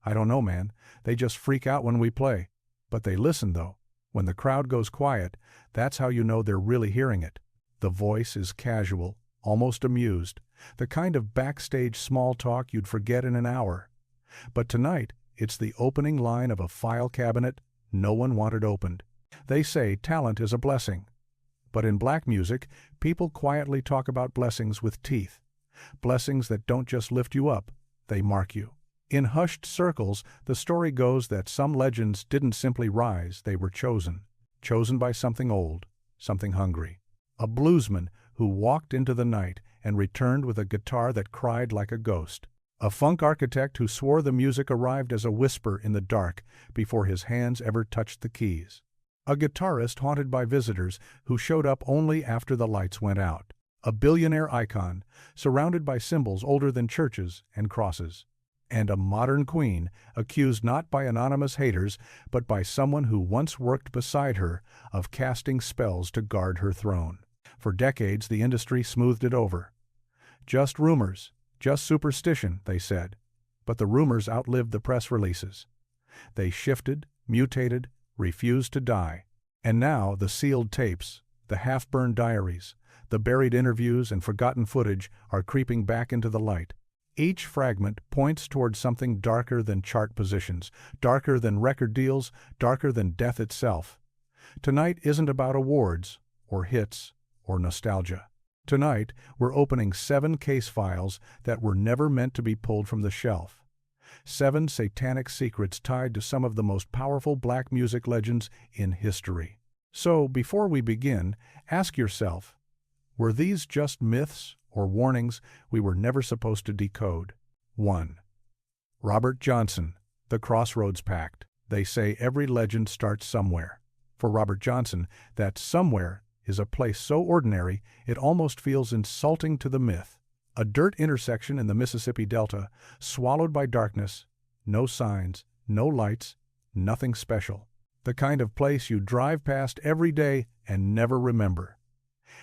I don't know, man. They just freak out when we play. But they listen, though. When the crowd goes quiet, that's how you know they're really hearing it. The voice is casual, almost amused, the kind of backstage small talk you'd forget in an hour. But tonight, it's the opening line of a file cabinet no one wanted opened. They say talent is a blessing. But in black music, people quietly talk about blessings with teeth. Blessings that don't just lift you up, they mark you. In hushed circles, the story goes that some legends didn't simply rise, they were chosen. Chosen by something old, something hungry. A bluesman who walked into the night and returned with a guitar that cried like a ghost. A funk architect who swore the music arrived as a whisper in the dark before his hands ever touched the keys. A guitarist haunted by visitors who showed up only after the lights went out. A billionaire icon surrounded by symbols older than churches and crosses. And a modern queen accused not by anonymous haters but by someone who once worked beside her of casting spells to guard her throne. For decades the industry smoothed it over. Just rumors, just superstition, they said. But the rumors outlived the press releases. They shifted, mutated, refused to die. And now the sealed tapes, the half-burned diaries, the buried interviews and forgotten footage are creeping back into the light. Each fragment points toward something darker than chart positions, darker than record deals, darker than death itself. Tonight isn't about awards, or hits, or nostalgia. Tonight, we're opening 7 case files that were never meant to be pulled from the shelf. 7 satanic secrets tied to some of the most powerful black music legends in history. So, before we begin, ask yourself, were these just myths or warnings we were never supposed to decode? 1. Robert Johnson, the Crossroads Pact. They say every legend starts somewhere. For Robert Johnson, that somewhere is a place so ordinary it almost feels insulting to the myth. A dirt intersection in the Mississippi Delta, swallowed by darkness, no signs, no lights, nothing special. The kind of place you drive past every day and never remember.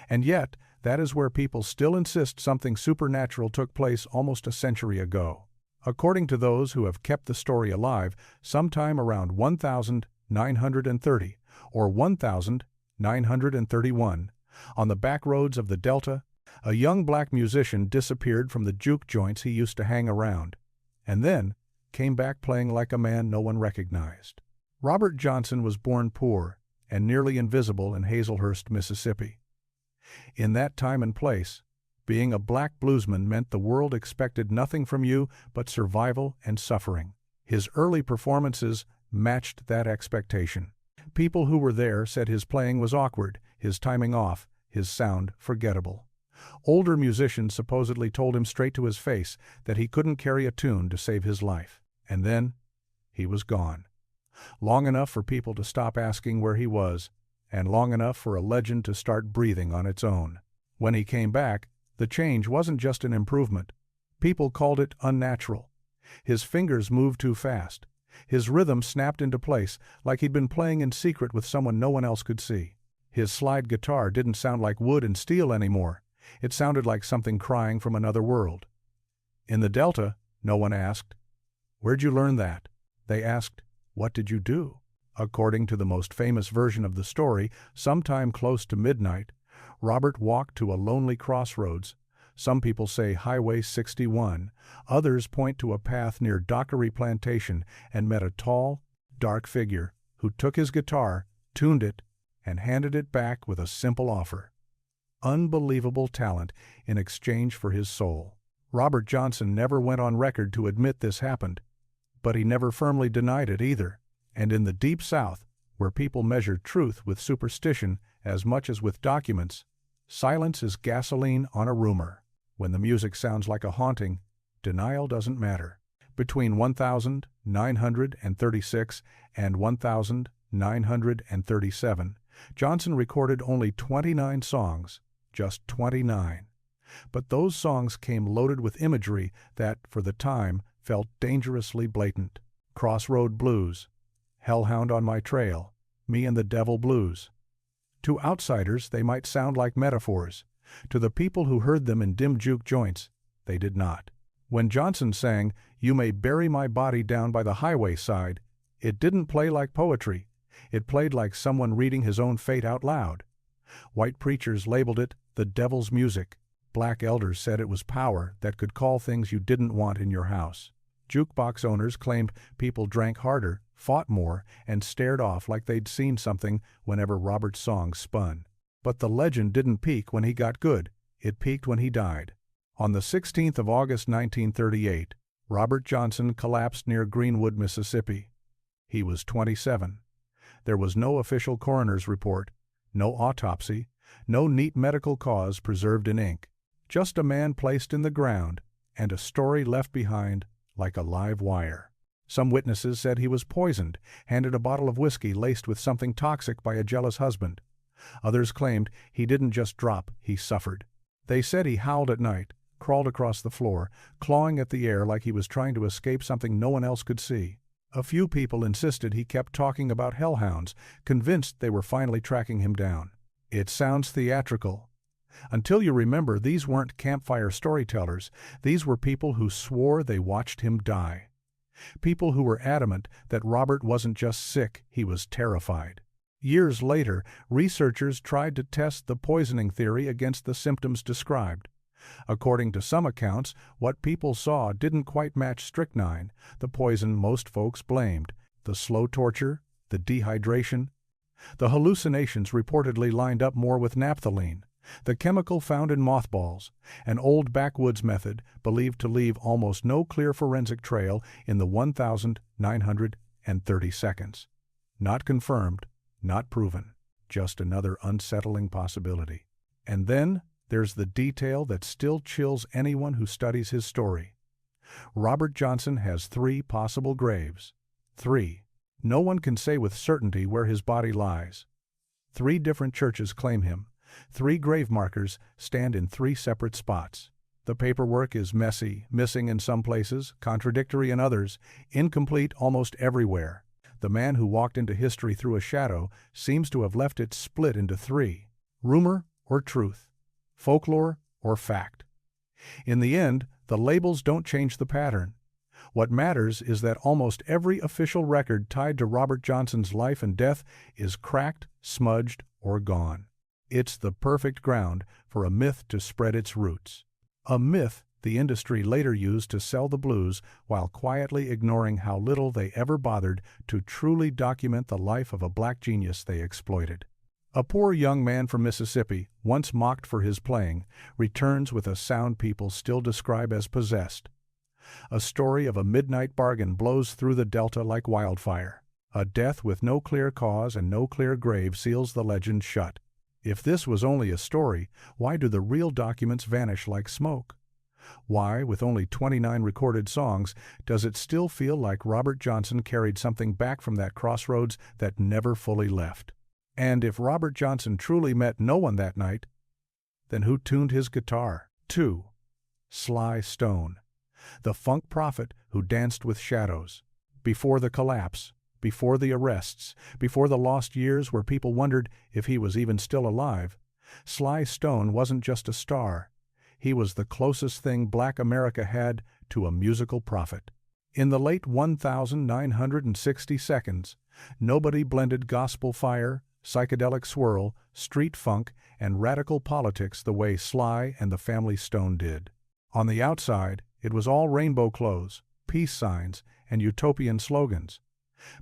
And yet, that is where people still insist something supernatural took place almost a century ago. According to those who have kept the story alive, sometime around 1930 or 1931, on the back roads of the Delta, a young black musician disappeared from the juke joints he used to hang around, and then came back playing like a man no one recognized. Robert Johnson was born poor and nearly invisible in Hazelhurst, Mississippi. In that time and place, being a black bluesman meant the world expected nothing from you but survival and suffering. His early performances matched that expectation. People who were there said his playing was awkward, his timing off, his sound forgettable. Older musicians supposedly told him straight to his face that he couldn't carry a tune to save his life. And then, he was gone. Long enough for people to stop asking where he was, and long enough for a legend to start breathing on its own. When he came back, the change wasn't just an improvement. People called it unnatural. His fingers moved too fast. His rhythm snapped into place like he'd been playing in secret with someone no one else could see. His slide guitar didn't sound like wood and steel anymore. It sounded like something crying from another world. In the Delta, no one asked, "Where'd you learn that?" They asked, "What did you do?" According to the most famous version of the story, sometime close to midnight, Robert walked to a lonely crossroads. Some people say Highway 61, others point to a path near Dockery Plantation, and met a tall, dark figure who took his guitar, tuned it, and handed it back with a simple offer. Unbelievable talent in exchange for his soul. Robert Johnson never went on record to admit this happened, but he never firmly denied it either. And in the Deep South, where people measure truth with superstition as much as with documents, silence is gasoline on a rumor. When the music sounds like a haunting, denial doesn't matter. Between 1936 and 1937, Johnson recorded only 29 songs, just 29. But those songs came loaded with imagery that, for the time, felt dangerously blatant. Crossroad Blues, Hellhound on My Trail, Me and the Devil Blues. To outsiders, they might sound like metaphors. To the people who heard them in dim juke joints, they did not. When Johnson sang, "You May Bury My Body Down by the Highway Side," it didn't play like poetry. It played like someone reading his own fate out loud. White preachers labeled it the devil's music. Black elders said it was power that could call things you didn't want in your house. Jukebox owners claimed people drank harder, fought more, and stared off like they'd seen something whenever Robert's songs spun. But the legend didn't peak when he got good. It peaked when he died. On the 16th of August 1938, Robert Johnson collapsed near Greenwood, Mississippi. He was 27. There was no official coroner's report, no autopsy, no neat medical cause preserved in ink. Just a man placed in the ground, and a story left behind like a live wire. Some witnesses said he was poisoned, handed a bottle of whiskey laced with something toxic by a jealous husband. Others claimed he didn't just drop, he suffered. They said he howled at night, crawled across the floor, clawing at the air like he was trying to escape something no one else could see. A few people insisted he kept talking about hellhounds, convinced they were finally tracking him down. It sounds theatrical. Until you remember, these weren't campfire storytellers. These were people who swore they watched him die. People who were adamant that Robert wasn't just sick, he was terrified. Years later, researchers tried to test the poisoning theory against the symptoms described. According to some accounts, what people saw didn't quite match strychnine, the poison most folks blamed. The slow torture, the dehydration. The hallucinations reportedly lined up more with naphthalene, the chemical found in mothballs, an old backwoods method believed to leave almost no clear forensic trail in the 1,930 seconds. Not confirmed, not proven, just another unsettling possibility. And then there's the detail that still chills anyone who studies his story. Robert Johnson has 3 possible graves. 3. No one can say with certainty where his body lies. 3 different churches claim him. 3 grave markers stand in 3 separate spots. The paperwork is messy, missing in some places, contradictory in others, incomplete almost everywhere. The man who walked into history through a shadow seems to have left it split into 3. Rumor or truth? Folklore or fact? In the end, the labels don't change the pattern. What matters is that almost every official record tied to Robert Johnson's life and death is cracked, smudged, or gone. It's the perfect ground for a myth to spread its roots. A myth the industry later used to sell the blues while quietly ignoring how little they ever bothered to truly document the life of a black genius they exploited. A poor young man from Mississippi, once mocked for his playing, returns with a sound people still describe as possessed. A story of a midnight bargain blows through the Delta like wildfire. A death with no clear cause and no clear grave seals the legend shut. If this was only a story, why do the real documents vanish like smoke? Why, with only 29 recorded songs, does it still feel like Robert Johnson carried something back from that crossroads that never fully left? And if Robert Johnson truly met no one that night, then who tuned his guitar? 2. Sly Stone, the funk prophet who danced with shadows. Before the collapse, before the arrests, before the lost years where people wondered if he was even still alive, Sly Stone wasn't just a star. He was the closest thing Black America had to a musical prophet. In the late 1960 seconds, nobody blended gospel fire, psychedelic swirl, street funk, and radical politics the way Sly and the Family Stone did. On the outside, it was all rainbow clothes, peace signs, and utopian slogans.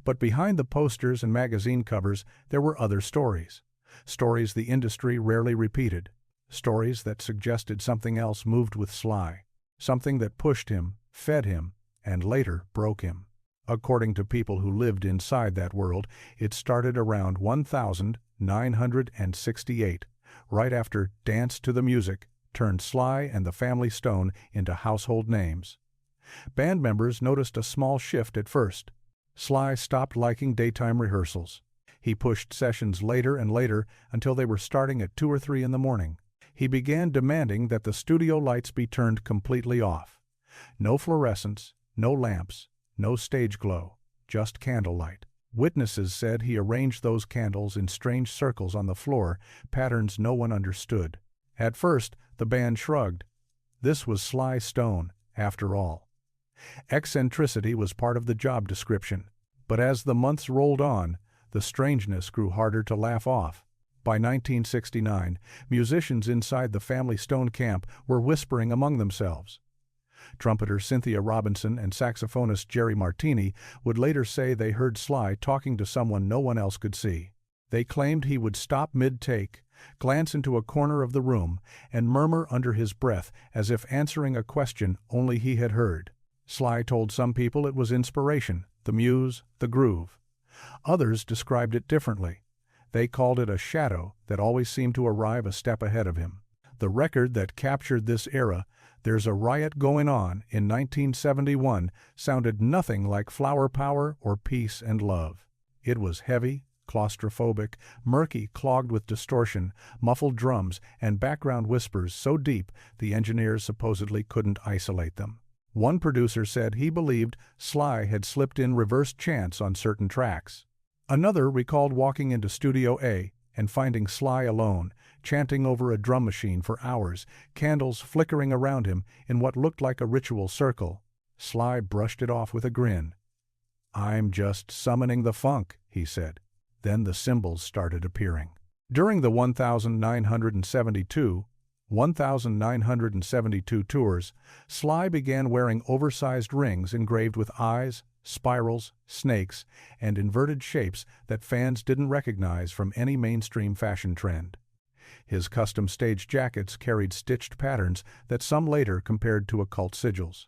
But behind the posters and magazine covers, there were other stories. Stories the industry rarely repeated. Stories that suggested something else moved with Sly. Something that pushed him, fed him, and later broke him. According to people who lived inside that world, it started around 1968, right after Dance to the Music turned Sly and the Family Stone into household names. Band members noticed a small shift at first. Sly stopped liking daytime rehearsals. He pushed sessions later and later until they were starting at 2 or 3 in the morning. He began demanding that the studio lights be turned completely off. No fluorescence, no lamps, no stage glow, just candlelight. Witnesses said he arranged those candles in strange circles on the floor, patterns no one understood. At first, the band shrugged. This was Sly Stone, After all, eccentricity was part of the job description. But as the months rolled on, the strangeness grew harder to laugh off. By 1969, musicians inside the family Stone camp were whispering among themselves. Trumpeter Cynthia Robinson and saxophonist Jerry Martini would later say they heard Sly talking to someone no one else could see. They claimed he would stop mid-take, glance into a corner of the room, and murmur under his breath as if answering a question only he had heard. Sly told some people it was inspiration, the muse, the groove. Others described it differently. They called it a shadow that always seemed to arrive a step ahead of him. The record that captured this era, There's a Riot Going On, in 1971, sounded nothing like Flower Power or Peace and Love. It was heavy, claustrophobic, murky, clogged with distortion, muffled drums, and background whispers so deep the engineers supposedly couldn't isolate them. One producer said he believed Sly had slipped in reversed chants on certain tracks. Another recalled walking into Studio A and finding Sly alone, chanting over a drum machine for hours, candles flickering around him in what looked like a ritual circle. Sly brushed it off with a grin. "I'm just summoning the funk," he said. Then the symbols started appearing. During the 1972 tours, Sly began wearing oversized rings engraved with eyes, spirals, snakes, and inverted shapes that fans didn't recognize from any mainstream fashion trend. His custom stage jackets carried stitched patterns that some later compared to occult sigils.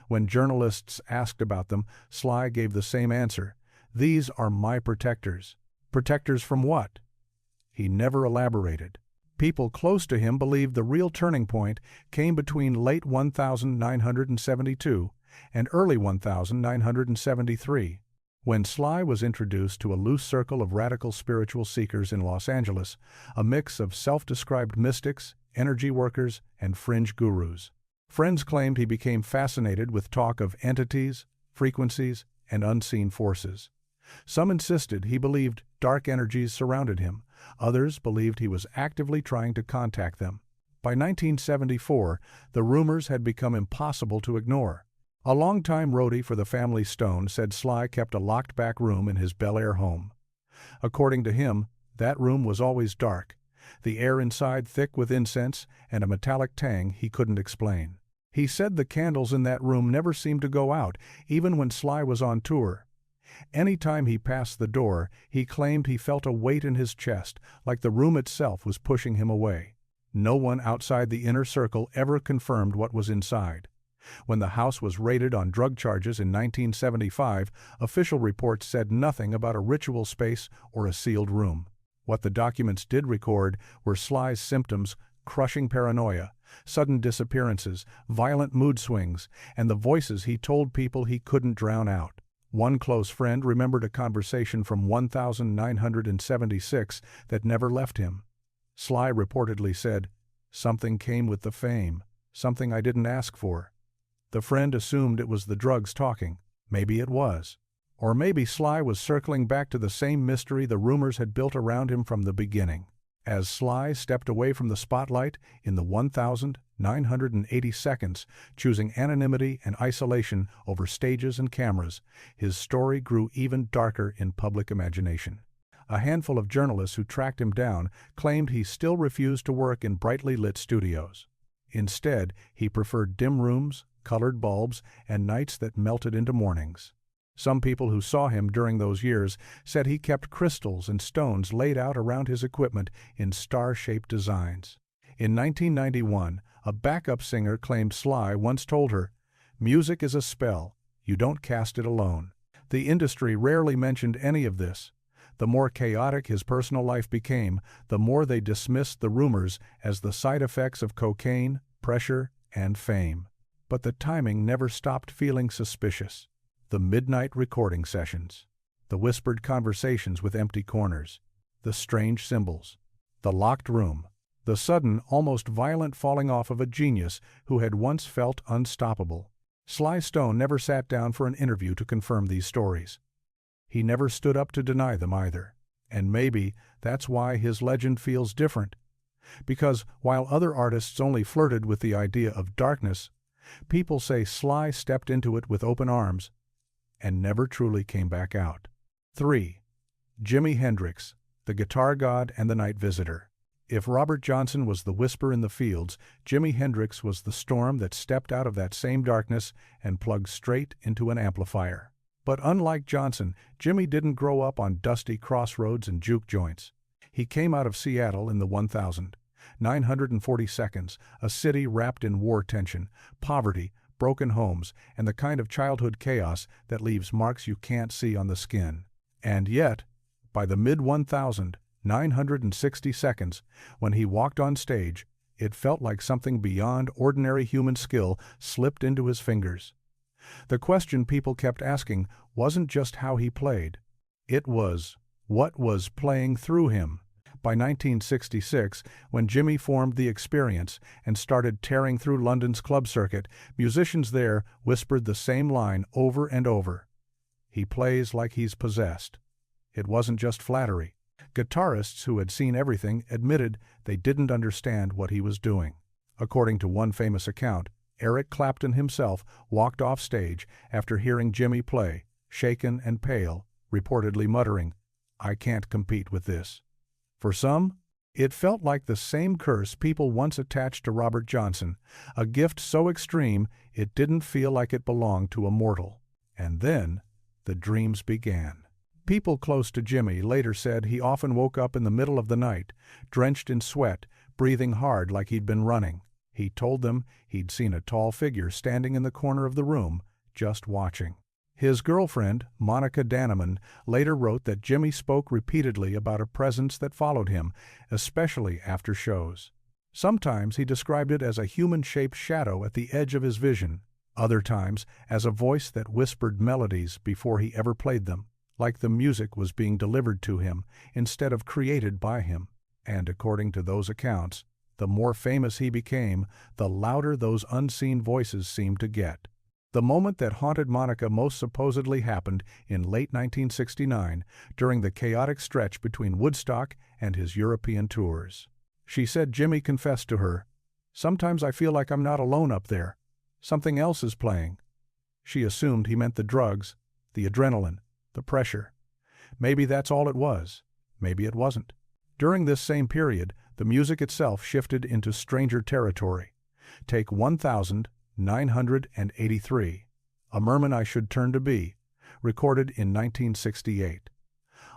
When journalists asked about them, Sly gave the same answer: "These are my protectors." Protectors from what? He never elaborated. People close to him believed the real turning point came between late 1972 and early 1973, when Sly was introduced to a loose circle of radical spiritual seekers in Los Angeles, a mix of self-described mystics, energy workers, and fringe gurus. Friends claimed he became fascinated with talk of entities, frequencies, and unseen forces. Some insisted he believed dark energies surrounded him. Others believed he was actively trying to contact them. By 1974, the rumors had become impossible to ignore. A longtime roadie for the family Stone said Sly kept a locked-back room in his Bel Air home. According to him, that room was always dark, the air inside thick with incense and a metallic tang he couldn't explain. He said the candles in that room never seemed to go out, even when Sly was on tour. Any time he passed the door, he claimed he felt a weight in his chest, like the room itself was pushing him away. No one outside the inner circle ever confirmed what was inside. When the house was raided on drug charges in 1975, official reports said nothing about a ritual space or a sealed room. What the documents did record were Sly's symptoms: crushing paranoia, sudden disappearances, violent mood swings, and the voices he told people he couldn't drown out. One close friend remembered a conversation from 1976 that never left him. Sly reportedly said, "Something came with the fame, something I didn't ask for." The friend assumed it was the drugs talking. Maybe it was. Or maybe Sly was circling back to the same mystery the rumors had built around him from the beginning. As Sly stepped away from the spotlight in the 1,980 seconds, choosing anonymity and isolation over stages and cameras, his story grew even darker in public imagination. A handful of journalists who tracked him down claimed he still refused to work in brightly lit studios. Instead, he preferred dim rooms, colored bulbs, and nights that melted into mornings. Some people who saw him during those years said he kept crystals and stones laid out around his equipment in star-shaped designs. In 1991, a backup singer claimed Sly once told her, "Music is a spell. You don't cast it alone." The industry rarely mentioned any of this. The more chaotic his personal life became, the more they dismissed the rumors as the side effects of cocaine, pressure, and fame. But the timing never stopped feeling suspicious. The midnight recording sessions, the whispered conversations with empty corners, the strange symbols, the locked room, the sudden, almost violent falling off of a genius who had once felt unstoppable. Sly Stone never sat down for an interview to confirm these stories. He never stood up to deny them either. And maybe that's why his legend feels different. Because while other artists only flirted with the idea of darkness, People say Sly stepped into it with open arms and never truly came back out. 3. Jimi Hendrix, the guitar god and the night visitor. If Robert Johnson was the whisper in the fields, Jimi Hendrix was the storm that stepped out of that same darkness and plugged straight into an amplifier. But unlike Johnson, Jimi didn't grow up on dusty crossroads and juke joints. He came out of Seattle in the 1942, a city wrapped in war tension, poverty, broken homes, and the kind of childhood chaos that leaves marks you can't see on the skin. And yet, by the mid-1960s, when he walked on stage, it felt like something beyond ordinary human skill slipped into his fingers. The question people kept asking wasn't just how he played. It was, what was playing through him? By 1966, when Jimi formed The Experience and started tearing through London's club circuit, musicians there whispered the same line over and over. He plays like he's possessed. It wasn't just flattery. Guitarists who had seen everything admitted they didn't understand what he was doing. According to one famous account, Eric Clapton himself walked off stage after hearing Jimi play, shaken and pale, reportedly muttering, "I can't compete with this." For some, it felt like the same curse people once attached to Robert Johnson, a gift so extreme it didn't feel like it belonged to a mortal. And then, the dreams began. People close to Jimi later said he often woke up in the middle of the night, drenched in sweat, breathing hard like he'd been running. He told them he'd seen a tall figure standing in the corner of the room, just watching. His girlfriend, Monica Danneman, later wrote that Jimi spoke repeatedly about a presence that followed him, especially after shows. Sometimes he described it as a human-shaped shadow at the edge of his vision, other times as a voice that whispered melodies before he ever played them, like the music was being delivered to him instead of created by him. And according to those accounts, the more famous he became, the louder those unseen voices seemed to get. The moment that haunted Monica most supposedly happened in late 1969 during the chaotic stretch between Woodstock and his European tours. She said Jimi confessed to her, "Sometimes I feel like I'm not alone up there. Something else is playing." She assumed he meant the drugs, the adrenaline, the pressure. Maybe that's all it was. Maybe it wasn't. During this same period, the music itself shifted into stranger territory. Take 1983, A Merman I Should Turn to Be, recorded in 1968.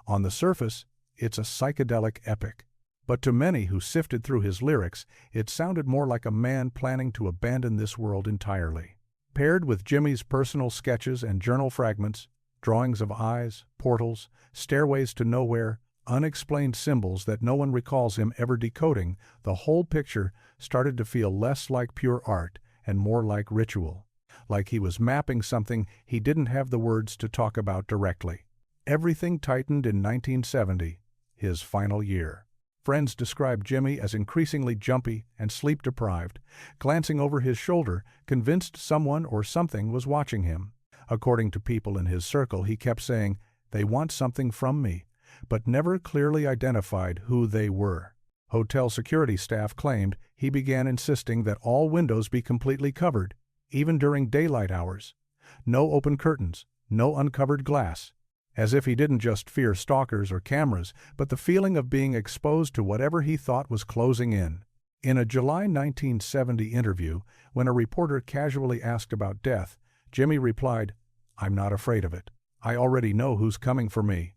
On the surface, it's a psychedelic epic, but to many who sifted through his lyrics, it sounded more like a man planning to abandon this world entirely. Paired with Jimi's personal sketches and journal fragments, drawings of eyes, portals, stairways to nowhere, unexplained symbols that no one recalls him ever decoding, the whole picture started to feel less like pure art and more like ritual, like he was mapping something he didn't have the words to talk about directly. Everything tightened in 1970, his final year. Friends described Jimi as increasingly jumpy and sleep-deprived, glancing over his shoulder, convinced someone or something was watching him. According to people in his circle, he kept saying, "They want something from me," but never clearly identified who they were. Hotel security staff claimed he began insisting that all windows be completely covered, even during daylight hours. No open curtains, no uncovered glass. As if he didn't just fear stalkers or cameras, but the feeling of being exposed to whatever he thought was closing in. In a July 1970 interview, when a reporter casually asked about death, Jimi replied, "I'm not afraid of it. I already know who's coming for me."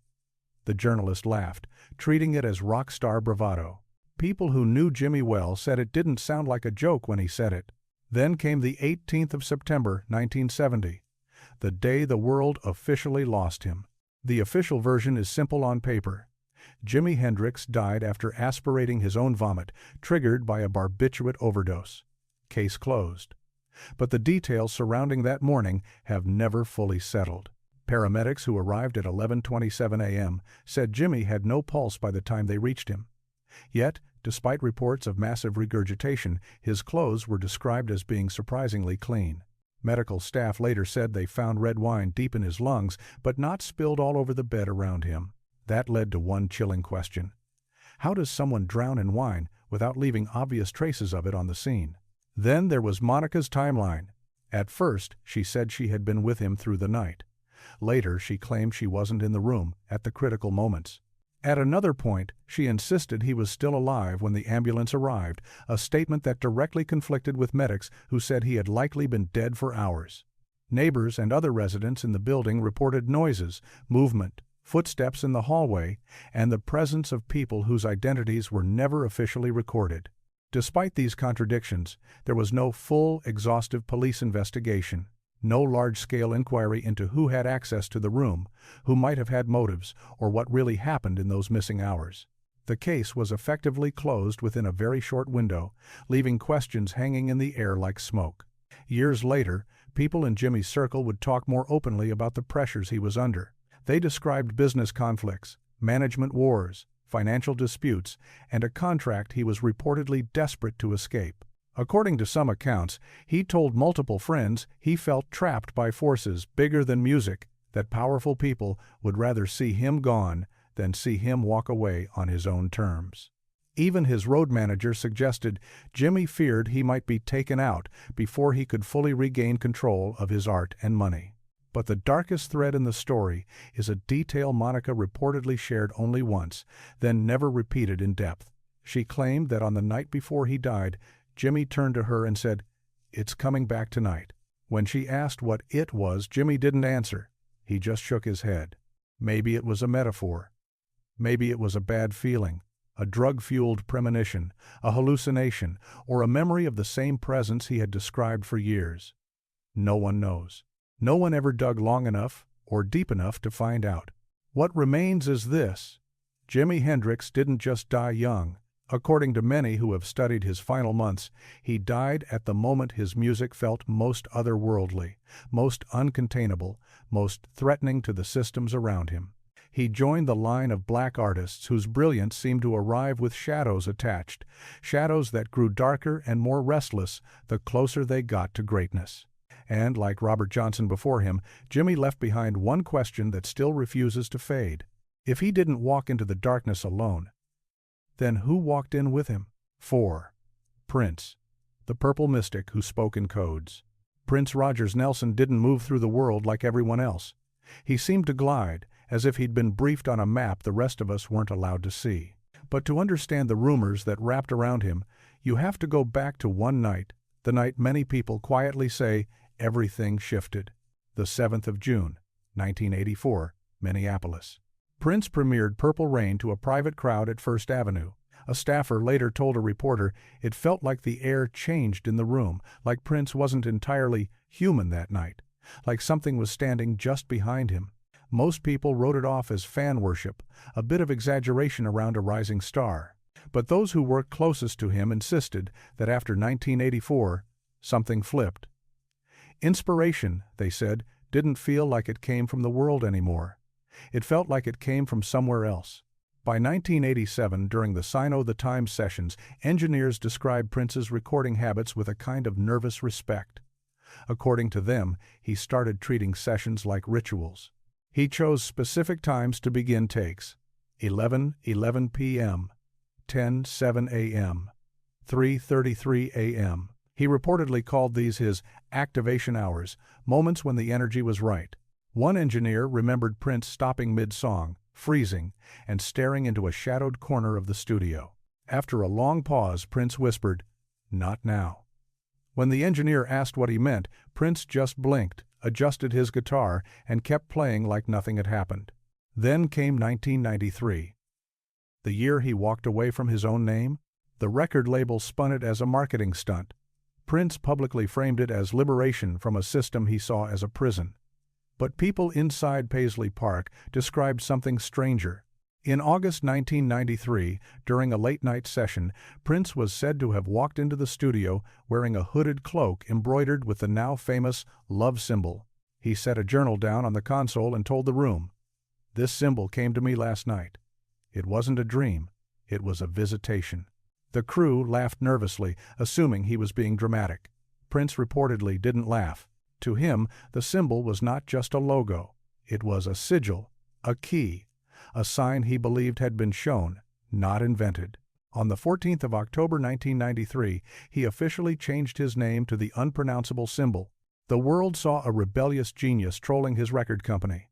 The journalist laughed, treating it as rock star bravado. People who knew Jimi well said it didn't sound like a joke when he said it. Then came the 18th of September, 1970, the day the world officially lost him. The official version is simple on paper. Jimi Hendrix died after aspirating his own vomit, triggered by a barbiturate overdose. Case closed. But the details surrounding that morning have never fully settled. Paramedics who arrived at 11:27 a.m. said Jimi had no pulse by the time they reached him. Yet, despite reports of massive regurgitation, his clothes were described as being surprisingly clean. Medical staff later said they found red wine deep in his lungs, but not spilled all over the bed around him. That led to one chilling question. How does someone drown in wine without leaving obvious traces of it on the scene? Then there was Monica's timeline. At first, she said she had been with him through the night. Later, she claimed she wasn't in the room at the critical moments. At another point, she insisted he was still alive when the ambulance arrived, a statement that directly conflicted with medics who said he had likely been dead for hours. Neighbors and other residents in the building reported noises, movement, footsteps in the hallway, and the presence of people whose identities were never officially recorded. Despite these contradictions, there was no full, exhaustive police investigation, no large-scale inquiry into who had access to the room, who might have had motives, or what really happened in those missing hours. The case was effectively closed within a very short window, leaving questions hanging in the air like smoke. Years later, people in Jimmy's circle would talk more openly about the pressures he was under. They described business conflicts, management wars, financial disputes, and a contract he was reportedly desperate to escape. According to some accounts, he told multiple friends he felt trapped by forces bigger than music, that powerful people would rather see him gone than see him walk away on his own terms. Even his road manager suggested Jimmy feared he might be taken out before he could fully regain control of his art and money. But the darkest thread in the story is a detail Monica reportedly shared only once, then never repeated in depth. She claimed that on the night before he died, Jimmy turned to her and said, "It's coming back tonight." When she asked what it was, Jimmy didn't answer. He just shook his head. Maybe it was a metaphor. Maybe it was a bad feeling, a drug-fueled premonition, a hallucination, or a memory of the same presence he had described for years. No one knows. No one ever dug long enough or deep enough to find out. What remains is this: Jimi Hendrix didn't just die young. According to many who have studied his final months, he died at the moment his music felt most otherworldly, most uncontainable, most threatening to the systems around him. He joined the line of black artists whose brilliance seemed to arrive with shadows attached, shadows that grew darker and more restless the closer they got to greatness. And, like Robert Johnson before him, Jimmy left behind one question that still refuses to fade. If he didn't walk into the darkness alone, then who walked in with him? 4. Prince, the purple mystic who spoke in codes. Prince Rogers Nelson didn't move through the world like everyone else. He seemed to glide, as if he'd been briefed on a map the rest of us weren't allowed to see. But to understand the rumors that wrapped around him, you have to go back to one night, the night many people quietly say everything shifted. The 7th of June, 1984, Minneapolis. Prince premiered Purple Rain to a private crowd at First Avenue. A staffer later told a reporter it felt like the air changed in the room, like Prince wasn't entirely human that night, like something was standing just behind him. Most people wrote it off as fan worship, a bit of exaggeration around a rising star. But those who worked closest to him insisted that after 1984, something flipped. Inspiration, they said, didn't feel like it came from the world anymore. It felt like it came from somewhere else. By 1987, during the Sign o' the Times sessions, engineers described Prince's recording habits with a kind of nervous respect. According to them, he started treating sessions like rituals. He chose specific times to begin takes: 11:11 p.m., 10:07 a.m., 3:33 a.m. He reportedly called these his activation hours, moments when the energy was right. One engineer remembered Prince stopping mid-song, freezing, and staring into a shadowed corner of the studio. After a long pause, Prince whispered, "Not now." When the engineer asked what he meant, Prince just blinked, adjusted his guitar, and kept playing like nothing had happened. Then came 1993. The year he walked away from his own name. The record label spun it as a marketing stunt. Prince publicly framed it as liberation from a system he saw as a prison. But people inside Paisley Park described something stranger. In August 1993, during a late-night session, Prince was said to have walked into the studio wearing a hooded cloak embroidered with the now famous love symbol. He set a journal down on the console and told the room, "This symbol came to me last night. It wasn't a dream. It was a visitation." The crew laughed nervously, assuming he was being dramatic. Prince reportedly didn't laugh. To him, the symbol was not just a logo. It was a sigil, a key, a sign he believed had been shown, not invented. On the 14th of October 1993, he officially changed his name to the unpronounceable symbol. The world saw a rebellious genius trolling his record company.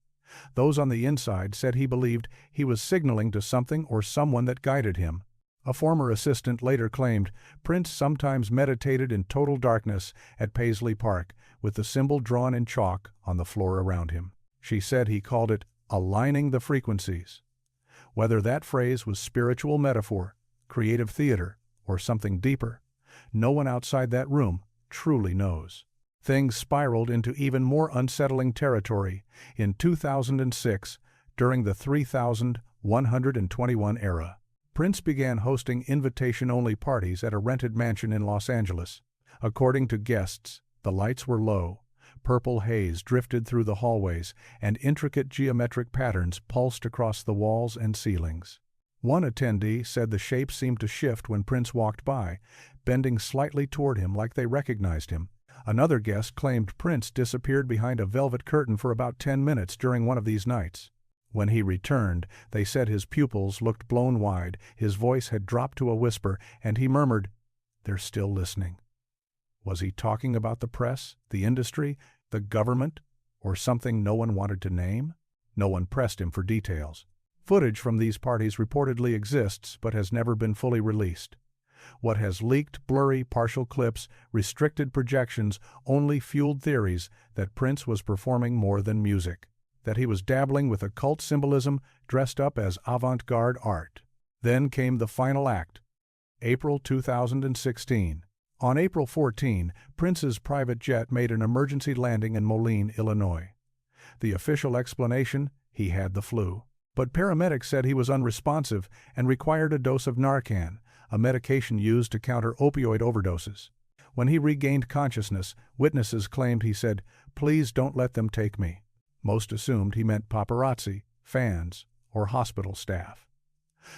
Those on the inside said he believed he was signaling to something or someone that guided him. A former assistant later claimed Prince sometimes meditated in total darkness at Paisley Park, with the symbol drawn in chalk on the floor around him. She said he called it aligning the frequencies. Whether that phrase was spiritual metaphor, creative theater, or something deeper, no one outside that room truly knows. Things spiraled into even more unsettling territory in 2006 during the 3121 era. Prince began hosting invitation-only parties at a rented mansion in Los Angeles. According to guests, the lights were low, purple haze drifted through the hallways, and intricate geometric patterns pulsed across the walls and ceilings. One attendee said the shapes seemed to shift when Prince walked by, bending slightly toward him like they recognized him. Another guest claimed Prince disappeared behind a velvet curtain for about 10 minutes during one of these nights. When he returned, they said his pupils looked blown wide, his voice had dropped to a whisper, and he murmured, "They're still listening." Was he talking about the press, the industry, the government, or something no one wanted to name? No one pressed him for details. Footage from these parties reportedly exists but has never been fully released. What has leaked, blurry, partial clips, restricted projections, only fueled theories that Prince was performing more than music, that he was dabbling with occult symbolism dressed up as avant-garde art. Then came the final act. April 2016. On April 14, Prince's private jet made an emergency landing in Moline, Illinois. The official explanation, he had the flu. But paramedics said he was unresponsive and required a dose of Narcan, a medication used to counter opioid overdoses. When he regained consciousness, witnesses claimed he said, "Please don't let them take me." Most assumed he meant paparazzi, fans, or hospital staff.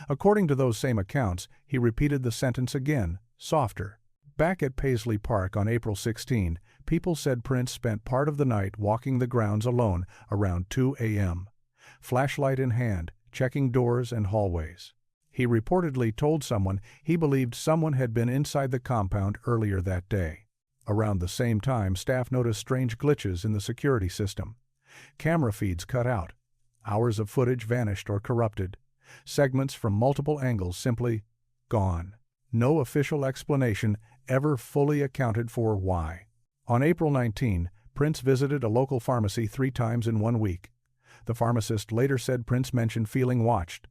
According to those same accounts, he repeated the sentence again, softer. Back at Paisley Park on April 16, people said Prince spent part of the night walking the grounds alone around 2 a.m., flashlight in hand, checking doors and hallways. He reportedly told someone he believed someone had been inside the compound earlier that day. Around the same time, staff noticed strange glitches in the security system. Camera feeds cut out. Hours of footage vanished or corrupted. Segments from multiple angles simply gone. No official explanation ever fully accounted for why. On April 19, Prince visited a local pharmacy 3 times in 1 week. The pharmacist later said Prince mentioned feeling watched.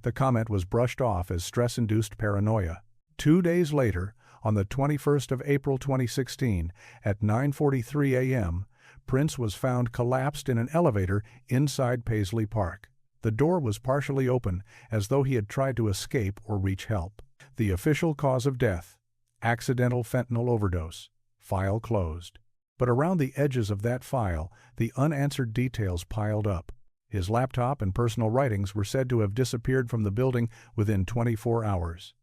The comment was brushed off as stress-induced paranoia. 2 days later, on the 21st of April 2016, at 9:43 a.m., Prince was found collapsed in an elevator inside Paisley Park. The door was partially open, as though he had tried to escape or reach help. The official cause of death: accidental fentanyl overdose. File closed. But around the edges of that file, the unanswered details piled up. His laptop and personal writings were said to have disappeared from the building within 24 hours.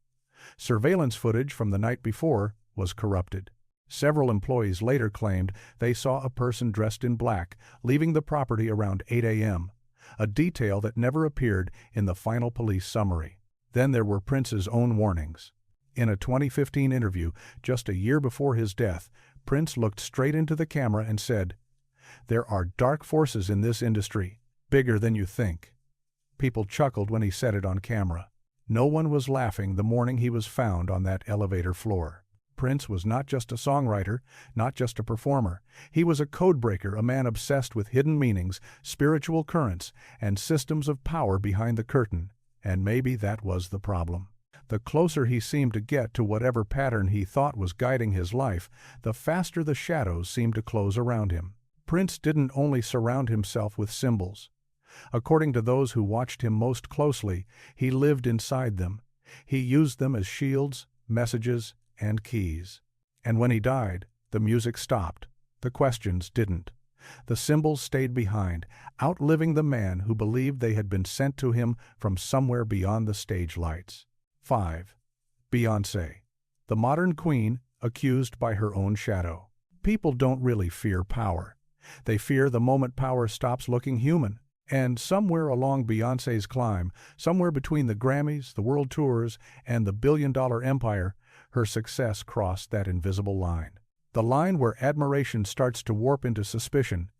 Surveillance footage from the night before was corrupted. Several employees later claimed they saw a person dressed in black leaving the property around 8 a.m., a detail that never appeared in the final police summary. Then there were Prince's own warnings. In a 2015 interview, just a year before his death, Prince looked straight into the camera and said, "There are dark forces in this industry, bigger than you think." People chuckled when he said it on camera. No one was laughing the morning he was found on that elevator floor. Prince was not just a songwriter, not just a performer. He was a codebreaker, a man obsessed with hidden meanings, spiritual currents, and systems of power behind the curtain. And maybe that was the problem. The closer he seemed to get to whatever pattern he thought was guiding his life, the faster the shadows seemed to close around him. Prince didn't only surround himself with symbols. According to those who watched him most closely, he lived inside them. He used them as shields, messages, and keys. And when he died, the music stopped. The questions didn't. The symbols stayed behind, outliving the man who believed they had been sent to him from somewhere beyond the stage lights. 5. Beyoncé, the modern queen, accused by her own shadow. People don't really fear power. They fear the moment power stops looking human. And somewhere along Beyoncé's climb, somewhere between the Grammys, the world tours, and the billion-dollar empire, her success crossed that invisible line. The line where admiration starts to warp into suspicion,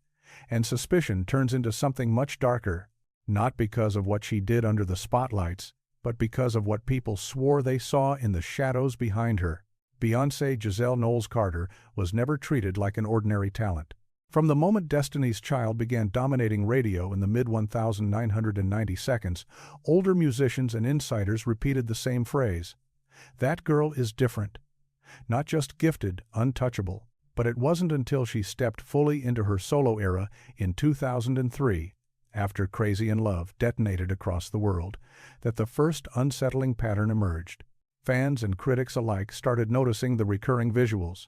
and suspicion turns into something much darker, not because of what she did under the spotlights, but because of what people swore they saw in the shadows behind her. Beyoncé Giselle Knowles-Carter was never treated like an ordinary talent. From the moment Destiny's Child began dominating radio in the mid-1990 seconds, older musicians and insiders repeated the same phrase. That girl is different. Not just gifted, untouchable, but it wasn't until she stepped fully into her solo era in 2003, after Crazy in Love detonated across the world, that the first unsettling pattern emerged. Fans and critics alike started noticing the recurring visuals.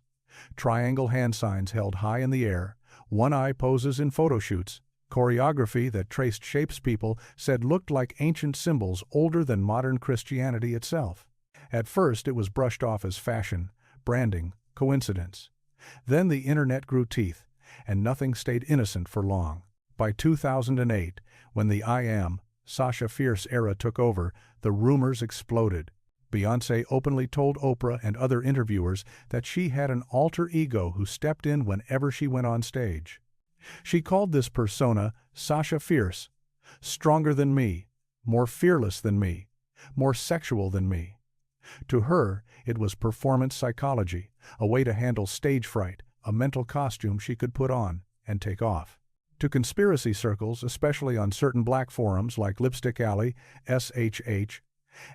Triangle hand signs held high in the air, one-eye poses in photo shoots, choreography that traced shapes people said looked like ancient symbols older than modern Christianity itself. At first it was brushed off as fashion, branding, coincidence. Then the internet grew teeth, and nothing stayed innocent for long. By 2008, when the I Am Sasha Fierce era took over, the rumors exploded. Beyoncé openly told Oprah and other interviewers that she had an alter ego who stepped in whenever she went on stage. She called this persona Sasha Fierce, stronger than me, more fearless than me, more sexual than me. To her, it was performance psychology, a way to handle stage fright, a mental costume she could put on and take off. To conspiracy circles, especially on certain black forums like Lipstick Alley, SHH,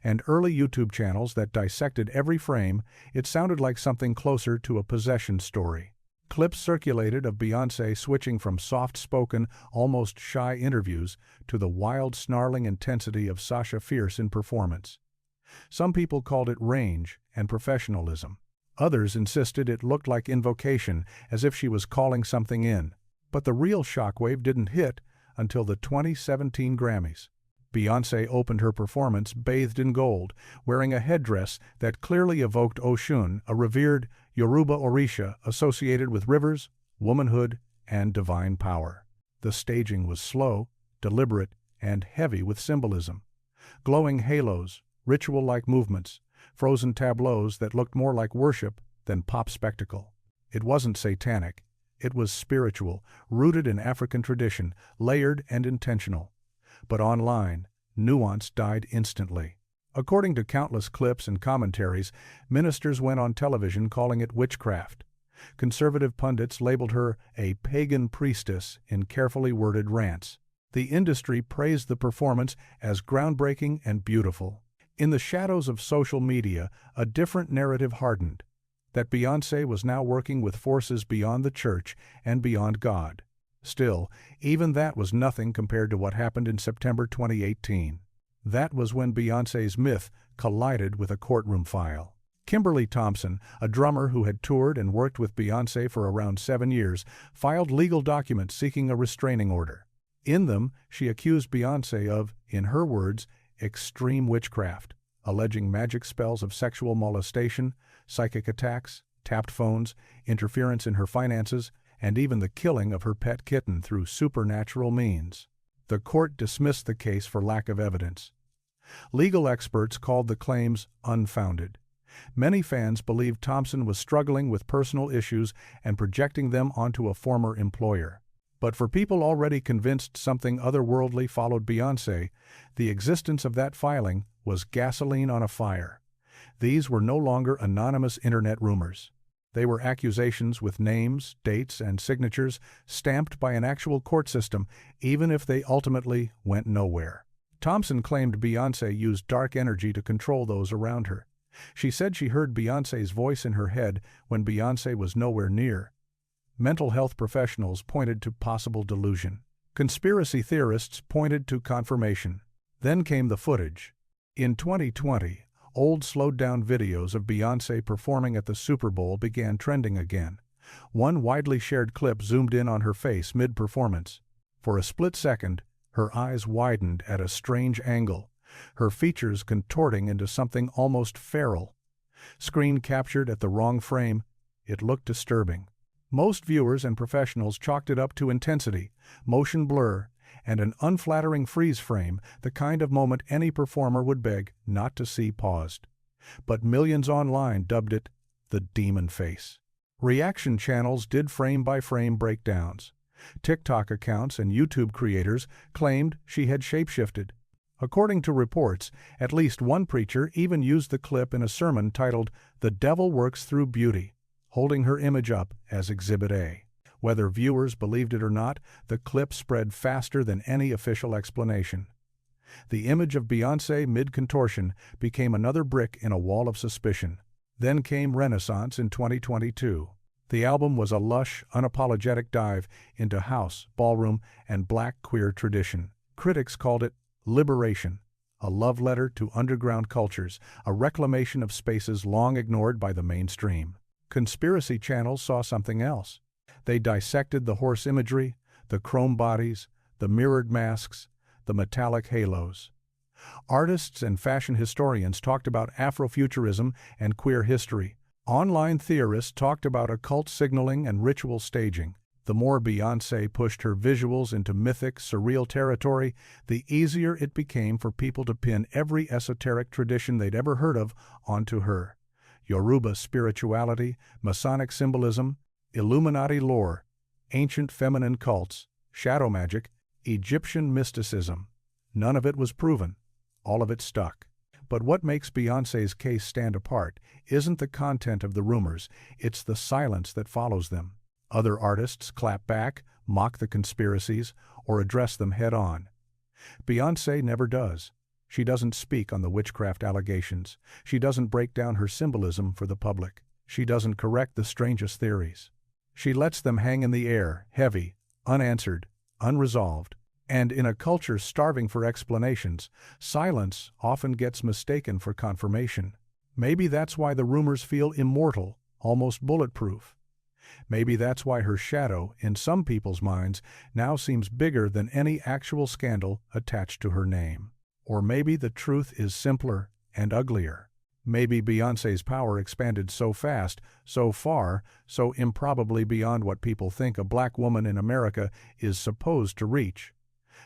and early YouTube channels that dissected every frame, it sounded like something closer to a possession story. Clips circulated of Beyoncé switching from soft-spoken, almost shy interviews to the wild, snarling intensity of Sasha Fierce in performance. Some people called it range and professionalism. Others insisted it looked like invocation, as if she was calling something in. But the real shockwave didn't hit until the 2017 Grammys. Beyoncé opened her performance bathed in gold, wearing a headdress that clearly evoked Oshun, a revered Yoruba Orisha associated with rivers, womanhood, and divine power. The staging was slow, deliberate, and heavy with symbolism. Glowing halos, ritual-like movements, frozen tableaus that looked more like worship than pop spectacle. It wasn't satanic. It was spiritual, rooted in African tradition, layered and intentional. But online, nuance died instantly. According to countless clips and commentaries, ministers went on television calling it witchcraft. Conservative pundits labeled her a pagan priestess in carefully worded rants. The industry praised the performance as groundbreaking and beautiful. In the shadows of social media, a different narrative hardened, that Beyoncé was now working with forces beyond the church and beyond God. Still, even that was nothing compared to what happened in September 2018. That was when Beyoncé's myth collided with a courtroom file. Kimberly Thompson, a drummer who had toured and worked with Beyoncé for around 7 years, filed legal documents seeking a restraining order. In them, she accused Beyoncé of, in her words, extreme witchcraft, alleging magic spells of sexual molestation, psychic attacks, tapped phones, interference in her finances, and even the killing of her pet kitten through supernatural means. The court dismissed the case for lack of evidence. Legal experts called the claims unfounded. Many fans believed Thompson was struggling with personal issues and projecting them onto a former employer. But for people already convinced something otherworldly followed Beyoncé, the existence of that filing was gasoline on a fire. These were no longer anonymous internet rumors. They were accusations with names, dates, and signatures stamped by an actual court system, even if they ultimately went nowhere. Thompson claimed Beyoncé used dark energy to control those around her. She said she heard Beyoncé's voice in her head when Beyoncé was nowhere near. Mental health professionals pointed to possible delusion. Conspiracy theorists pointed to confirmation. Then came the footage. In 2020, old slowed-down videos of Beyoncé performing at the Super Bowl began trending again. One widely shared clip zoomed in on her face mid-performance. For a split second, her eyes widened at a strange angle, her features contorting into something almost feral. Screen captured at the wrong frame, it looked disturbing. Most viewers and professionals chalked it up to intensity, motion blur, and an unflattering freeze frame, the kind of moment any performer would beg not to see paused. But millions online dubbed it the demon face. Reaction channels did frame-by-frame breakdowns. TikTok accounts and YouTube creators claimed she had shapeshifted. According to reports, at least one preacher even used the clip in a sermon titled "The Devil Works Through Beauty," holding her image up as Exhibit A. Whether viewers believed it or not, the clip spread faster than any official explanation. The image of Beyoncé mid-contortion became another brick in a wall of suspicion. Then came Renaissance in 2022. The album was a lush, unapologetic dive into house, ballroom, and black queer tradition. Critics called it liberation, a love letter to underground cultures, a reclamation of spaces long ignored by the mainstream. Conspiracy channels saw something else. They dissected the horse imagery, the chrome bodies, the mirrored masks, the metallic halos. Artists and fashion historians talked about Afrofuturism and queer history. Online theorists talked about occult signaling and ritual staging. The more Beyoncé pushed her visuals into mythic, surreal territory, the easier it became for people to pin every esoteric tradition they'd ever heard of onto her. Yoruba spirituality, Masonic symbolism, Illuminati lore, ancient feminine cults, shadow magic, Egyptian mysticism. None of it was proven. All of it stuck. But what makes Beyoncé's case stand apart isn't the content of the rumors, it's the silence that follows them. Other artists clap back, mock the conspiracies, or address them head-on. Beyoncé never does. She doesn't speak on the witchcraft allegations. She doesn't break down her symbolism for the public. She doesn't correct the strangest theories. She lets them hang in the air, heavy, unanswered, unresolved. And in a culture starving for explanations, silence often gets mistaken for confirmation. Maybe that's why the rumors feel immortal, almost bulletproof. Maybe that's why her shadow, in some people's minds, now seems bigger than any actual scandal attached to her name. Or maybe the truth is simpler and uglier. Maybe Beyoncé's power expanded so fast, so far, so improbably beyond what people think a black woman in America is supposed to reach,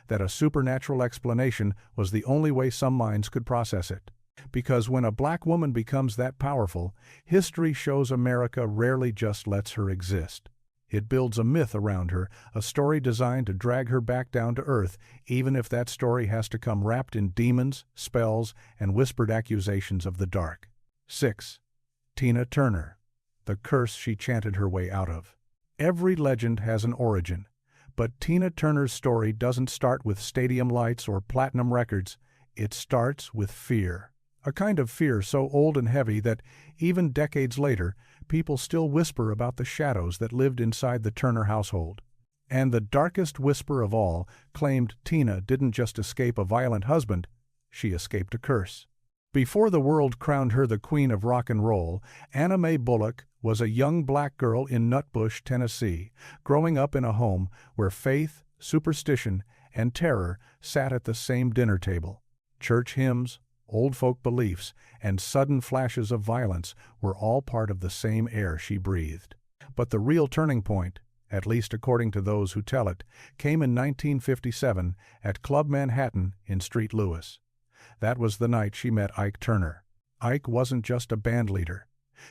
that a supernatural explanation was the only way some minds could process it. Because when a black woman becomes that powerful, history shows America rarely just lets her exist. It builds a myth around her, a story designed to drag her back down to earth, even if that story has to come wrapped in demons, spells, and whispered accusations of the dark. 6. Tina Turner. The curse she chanted her way out of. Every legend has an origin. But Tina Turner's story doesn't start with stadium lights or platinum records. It starts with fear. A kind of fear so old and heavy that, even decades later, people still whisper about the shadows that lived inside the Turner household. And the darkest whisper of all claimed Tina didn't just escape a violent husband, she escaped a curse. Before the world crowned her the queen of rock and roll, Anna Mae Bullock was a young black girl in Nutbush, Tennessee, growing up in a home where faith, superstition, and terror sat at the same dinner table. Church hymns, old folk beliefs, and sudden flashes of violence were all part of the same air she breathed. But the real turning point, at least according to those who tell it, came in 1957 at Club Manhattan in St. Louis. That was the night she met Ike Turner. Ike wasn't just a band leader.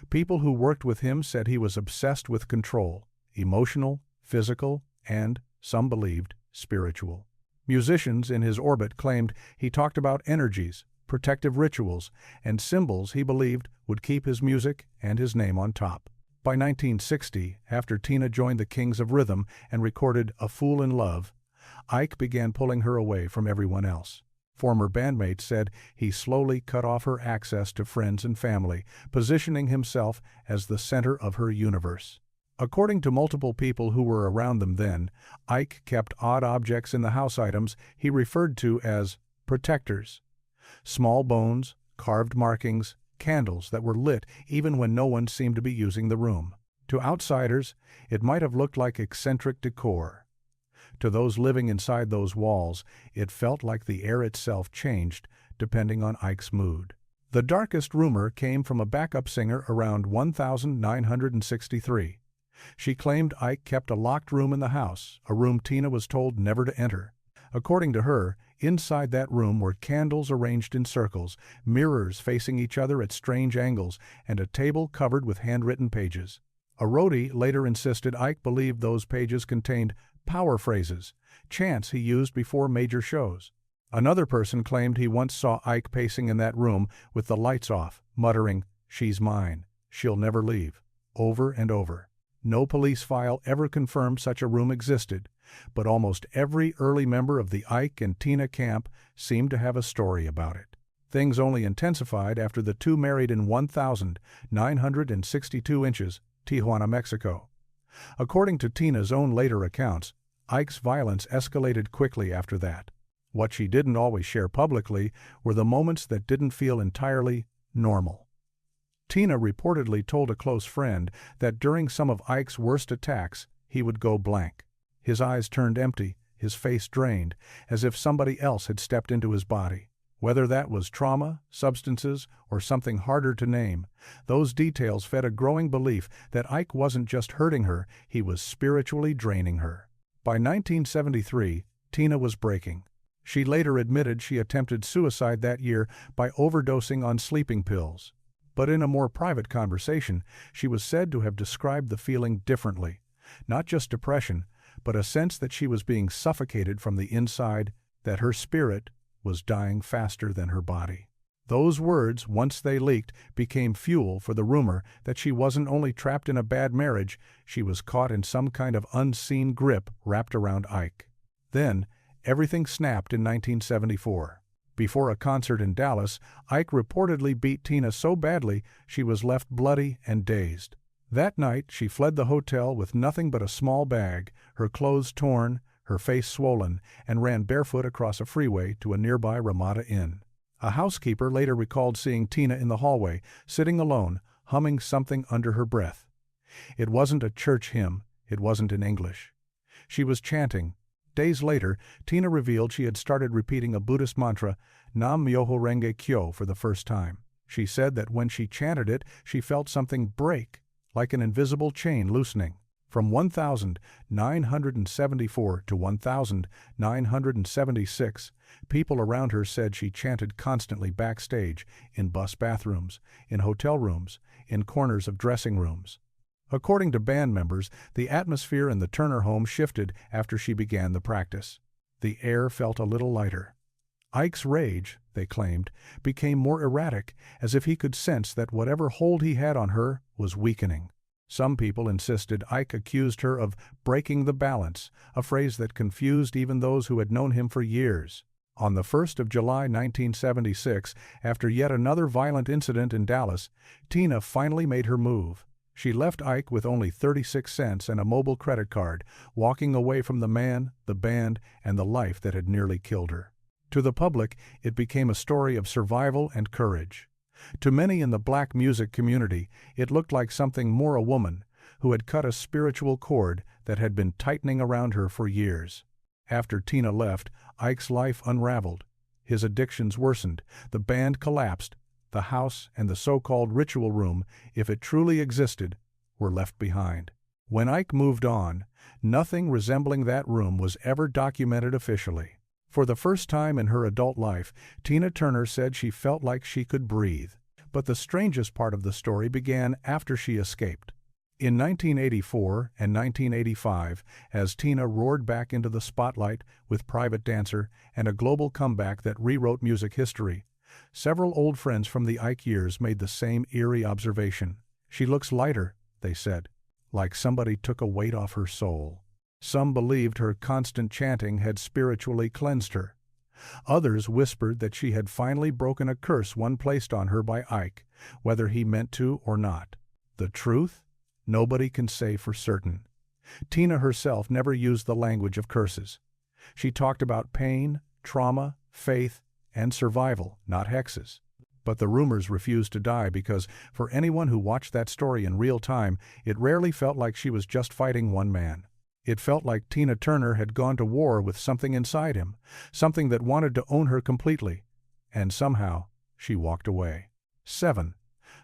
People who worked with him said he was obsessed with control, emotional, physical, and, some believed, spiritual. Musicians in his orbit claimed he talked about energies, protective rituals, and symbols he believed would keep his music and his name on top. By 1960, after Tina joined the Kings of Rhythm and recorded A Fool in Love, Ike began pulling her away from everyone else. Former bandmates said he slowly cut off her access to friends and family, positioning himself as the center of her universe. According to multiple people who were around them then, Ike kept odd objects in the house items he referred to as protectors. Small bones, carved markings, candles that were lit even when no one seemed to be using the room. To outsiders, it might have looked like eccentric decor. To those living inside those walls, it felt like the air itself changed depending on Ike's mood. The darkest rumor came from a backup singer around 1963. She claimed Ike kept a locked room in the house, a room Tina was told never to enter. According to her, inside that room were candles arranged in circles, mirrors facing each other at strange angles, and a table covered with handwritten pages. A roadie later insisted Ike believed those pages contained power phrases, chants he used before major shows. Another person claimed he once saw Ike pacing in that room with the lights off, muttering, "She's mine, she'll never leave," over and over. No police file ever confirmed such a room existed, but almost every early member of the Ike and Tina camp seemed to have a story about it. Things only intensified after the two married in 1,962 inches, Tijuana, Mexico. According to Tina's own later accounts, Ike's violence escalated quickly after that. What she didn't always share publicly were the moments that didn't feel entirely normal. Tina reportedly told a close friend that during some of Ike's worst attacks, he would go blank. His eyes turned empty, his face drained, as if somebody else had stepped into his body. Whether that was trauma, substances, or something harder to name, those details fed a growing belief that Ike wasn't just hurting her, he was spiritually draining her. By 1973, Tina was breaking. She later admitted she attempted suicide that year by overdosing on sleeping pills. But in a more private conversation, she was said to have described the feeling differently. Not just depression, but a sense that she was being suffocated from the inside, that her spirit was dying faster than her body. Those words, once they leaked, became fuel for the rumor that she wasn't only trapped in a bad marriage, she was caught in some kind of unseen grip wrapped around Ike. Then, everything snapped in 1974. Before a concert in Dallas, Ike reportedly beat Tina so badly she was left bloody and dazed. That night, she fled the hotel with nothing but a small bag, her clothes torn, her face swollen, and ran barefoot across a freeway to a nearby Ramada Inn. A housekeeper later recalled seeing Tina in the hallway, sitting alone, humming something under her breath. It wasn't a church hymn, it wasn't in English. She was chanting. Days later, Tina revealed she had started repeating a Buddhist mantra, Nam Myoho Renge Kyo, for the first time. She said that when she chanted it, she felt something break, like an invisible chain loosening. From 1,974 to 1,976, people around her said she chanted constantly backstage, in bus bathrooms, in hotel rooms, in corners of dressing rooms. According to band members, the atmosphere in the Turner home shifted after she began the practice. The air felt a little lighter. Ike's rage, they claimed, became more erratic, as if he could sense that whatever hold he had on her was weakening. Some people insisted Ike accused her of breaking the balance, a phrase that confused even those who had known him for years. On the 1st of July 1976, after yet another violent incident in Dallas, Tina finally made her move. She left Ike with only 36 cents and a mobile credit card, walking away from the man, the band, and the life that had nearly killed her. To the public, it became a story of survival and courage. To many in the black music community, it looked like something more a woman, who had cut a spiritual cord that had been tightening around her for years. After Tina left, Ike's life unraveled. His addictions worsened, the band collapsed, the house and the so-called ritual room, if it truly existed, were left behind. When Ike moved on, nothing resembling that room was ever documented officially. For the first time in her adult life, Tina Turner said she felt like she could breathe. But the strangest part of the story began after she escaped. In 1984 and 1985, as Tina roared back into the spotlight with Private Dancer and a global comeback that rewrote music history, several old friends from the Ike years made the same eerie observation. She looks lighter, they said, like somebody took a weight off her soul. Some believed her constant chanting had spiritually cleansed her. Others whispered that she had finally broken a curse one placed on her by Ike, whether he meant to or not. The truth? Nobody can say for certain. Tina herself never used the language of curses. She talked about pain, trauma, faith, and survival, not hexes. But the rumors refused to die because, for anyone who watched that story in real time, it rarely felt like she was just fighting one man. It felt like Tina Turner had gone to war with something inside him, something that wanted to own her completely. And somehow, she walked away. 7.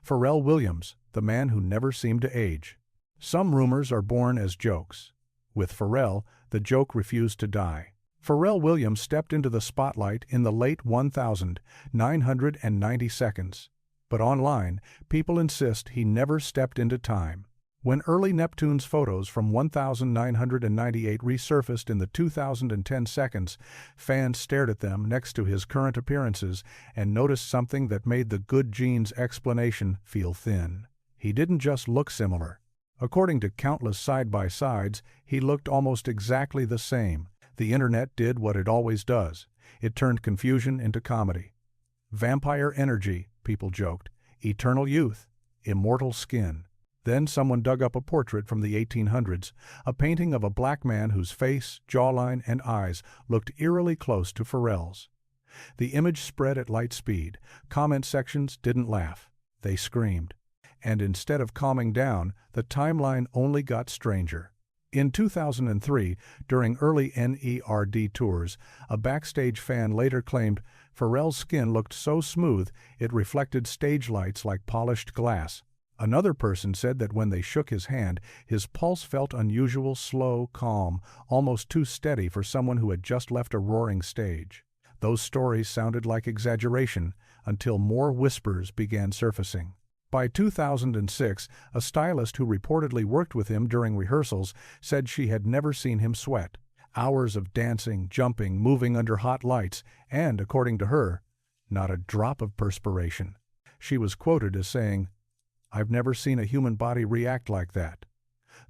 Pharrell Williams, the man who never seemed to age. Some rumors are born as jokes. With Pharrell, the joke refused to die. Pharrell Williams stepped into the spotlight in the late 1990 seconds. But online, people insist he never stepped into time. When early Neptune's photos from 1998 resurfaced in the 2010 seconds, fans stared at them next to his current appearances and noticed something that made the good genes explanation feel thin. He didn't just look similar. According to countless side-by-sides, he looked almost exactly the same. The internet did what it always does. It turned confusion into comedy. Vampire energy, people joked. Eternal youth. Immortal skin. Then someone dug up a portrait from the 1800s, a painting of a black man whose face, jawline, and eyes looked eerily close to Pharrell's. The image spread at light speed. Comment sections didn't laugh. They screamed. And instead of calming down, the timeline only got stranger. In 2003, during early NERD tours, a backstage fan later claimed Pharrell's skin looked so smooth it reflected stage lights like polished glass. Another person said that when they shook his hand, his pulse felt unusual, slow, calm, almost too steady for someone who had just left a roaring stage. Those stories sounded like exaggeration until more whispers began surfacing. By 2006, a stylist who reportedly worked with him during rehearsals said she had never seen him sweat. Hours of dancing, jumping, moving under hot lights, and, according to her, not a drop of perspiration. She was quoted as saying, "I've never seen a human body react like that,"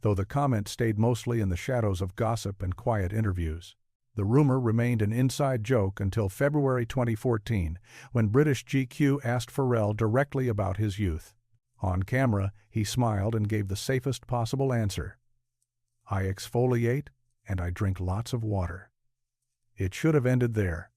though the comment stayed mostly in the shadows of gossip and quiet interviews. The rumor remained an inside joke until February 2014, when British GQ asked Pharrell directly about his youth. On camera, he smiled and gave the safest possible answer. "I exfoliate and I drink lots of water." It should have ended there.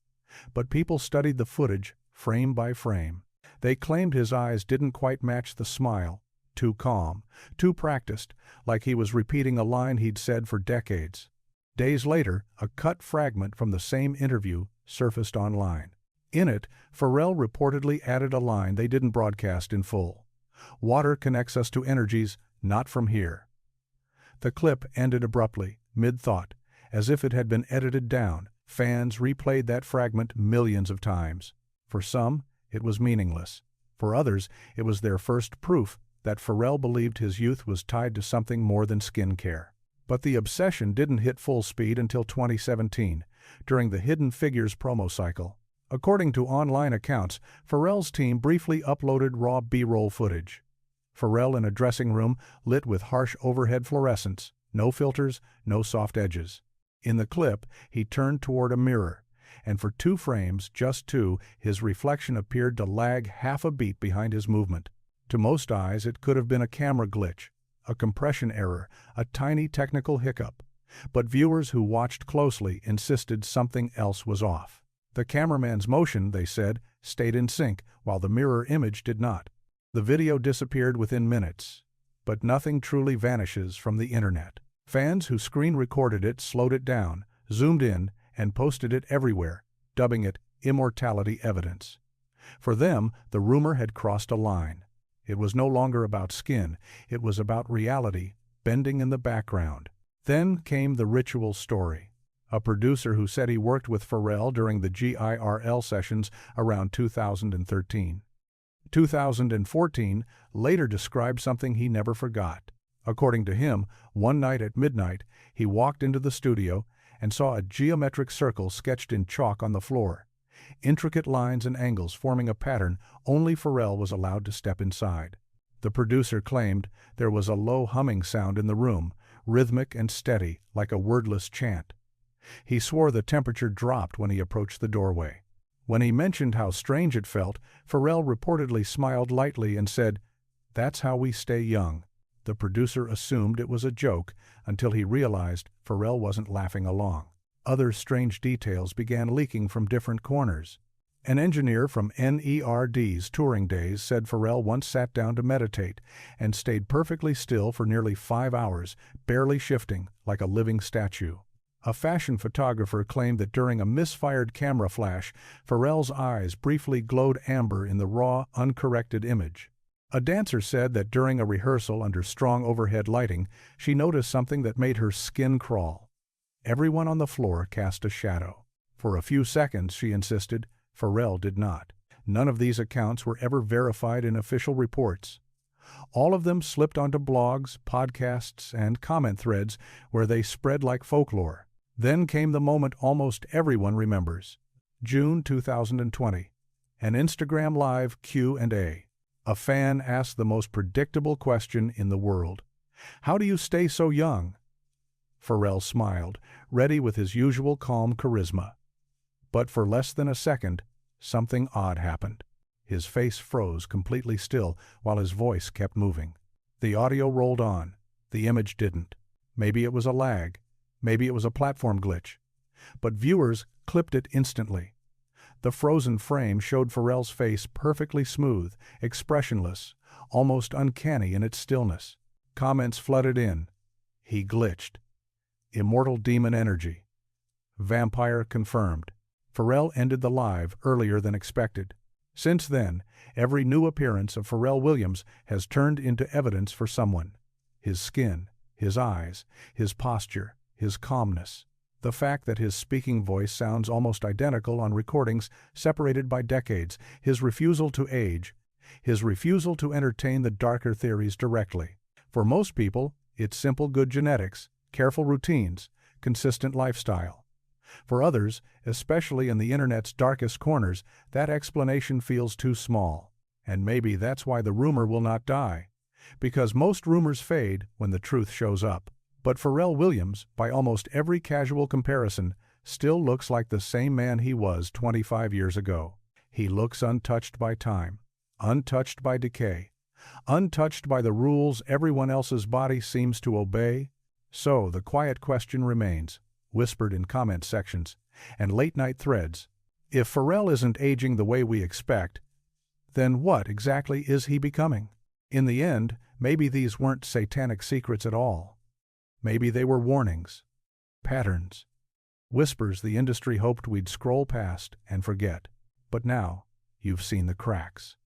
But people studied the footage, frame by frame. They claimed his eyes didn't quite match the smile, too calm, too practiced, like he was repeating a line he'd said for decades. Days later, a cut fragment from the same interview surfaced online. In it, Pharrell reportedly added a line they didn't broadcast in full. "Water connects us to energies, not from here." The clip ended abruptly, mid-thought, as if it had been edited down. Fans replayed that fragment millions of times. For some, it was meaningless. For others, it was their first proof that Pharrell believed his youth was tied to something more than skincare. But the obsession didn't hit full speed until 2017, during the Hidden Figures promo cycle. According to online accounts, Pharrell's team briefly uploaded raw B-roll footage. Pharrell in a dressing room lit with harsh overhead fluorescence, no filters, no soft edges. In the clip, he turned toward a mirror, and for 2 frames, just 2, his reflection appeared to lag half a beat behind his movement. To most eyes, it could have been a camera glitch, a compression error, a tiny technical hiccup. But viewers who watched closely insisted something else was off. The cameraman's motion, they said, stayed in sync, while the mirror image did not. The video disappeared within minutes. But nothing truly vanishes from the internet. Fans who screen recorded it slowed it down, zoomed in, and posted it everywhere, dubbing it immortality evidence. For them, the rumor had crossed a line. It was no longer about skin, it was about reality, bending in the background. Then came the ritual story. A producer who said he worked with Pharrell during the GIRL sessions around 2013. 2014 later described something he never forgot. According to him, one night at midnight, he walked into the studio and saw a geometric circle sketched in chalk on the floor. Intricate lines and angles forming a pattern only Pharrell was allowed to step inside. The producer claimed there was a low humming sound in the room, rhythmic and steady, like a wordless chant. He swore the temperature dropped when he approached the doorway. When he mentioned how strange it felt, Pharrell reportedly smiled lightly and said, "That's how we stay young." The producer assumed it was a joke until he realized Pharrell wasn't laughing along. Other strange details began leaking from different corners. An engineer from NERD's touring days said Pharrell once sat down to meditate and stayed perfectly still for nearly 5 hours, barely shifting, like a living statue. A fashion photographer claimed that during a misfired camera flash, Pharrell's eyes briefly glowed amber in the raw, uncorrected image. A dancer said that during a rehearsal under strong overhead lighting, she noticed something that made her skin crawl. Everyone on the floor cast a shadow. For a few seconds, she insisted, Pharrell did not. None of these accounts were ever verified in official reports. All of them slipped onto blogs, podcasts, and comment threads where they spread like folklore. Then came the moment almost everyone remembers. June 2020. An Instagram Live Q&A. A fan asked the most predictable question in the world. "How do you stay so young?" Pharrell smiled, ready with his usual calm charisma. But for less than a second, something odd happened. His face froze completely still while his voice kept moving. The audio rolled on. The image didn't. Maybe it was a lag. Maybe it was a platform glitch. But viewers clipped it instantly. The frozen frame showed Pharrell's face perfectly smooth, expressionless, almost uncanny in its stillness. Comments flooded in. He glitched. Immortal demon energy. Vampire confirmed. Pharrell ended the live earlier than expected. Since then, every new appearance of Pharrell Williams has turned into evidence for someone. His skin, his eyes, his posture, his calmness. The fact that his speaking voice sounds almost identical on recordings separated by decades, his refusal to age, his refusal to entertain the darker theories directly. For most people, it's simple good genetics, careful routines, consistent lifestyle. For others, especially in the internet's darkest corners, that explanation feels too small. And maybe that's why the rumor will not die. Because most rumors fade when the truth shows up. But Pharrell Williams, by almost every casual comparison, still looks like the same man he was 25 years ago. He looks untouched by time, untouched by decay, untouched by the rules everyone else's body seems to obey. So the quiet question remains, whispered in comment sections and late-night threads. If Pharrell isn't aging the way we expect, then what exactly is he becoming? In the end, maybe these weren't satanic secrets at all. Maybe they were warnings, patterns, whispers the industry hoped we'd scroll past and forget. But now, you've seen the cracks.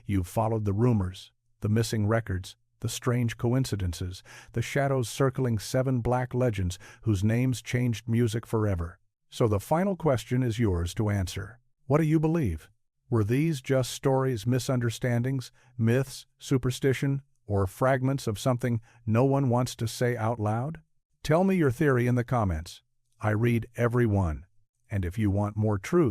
You've followed the rumors, the missing records, the strange coincidences, the shadows circling 7 black legends whose names changed music forever. So the final question is yours to answer. What do you believe? Were these just stories, misunderstandings, myths, superstition, or fragments of something no one wants to say out loud? Tell me your theory in the comments. I read every one. And if you want more truth,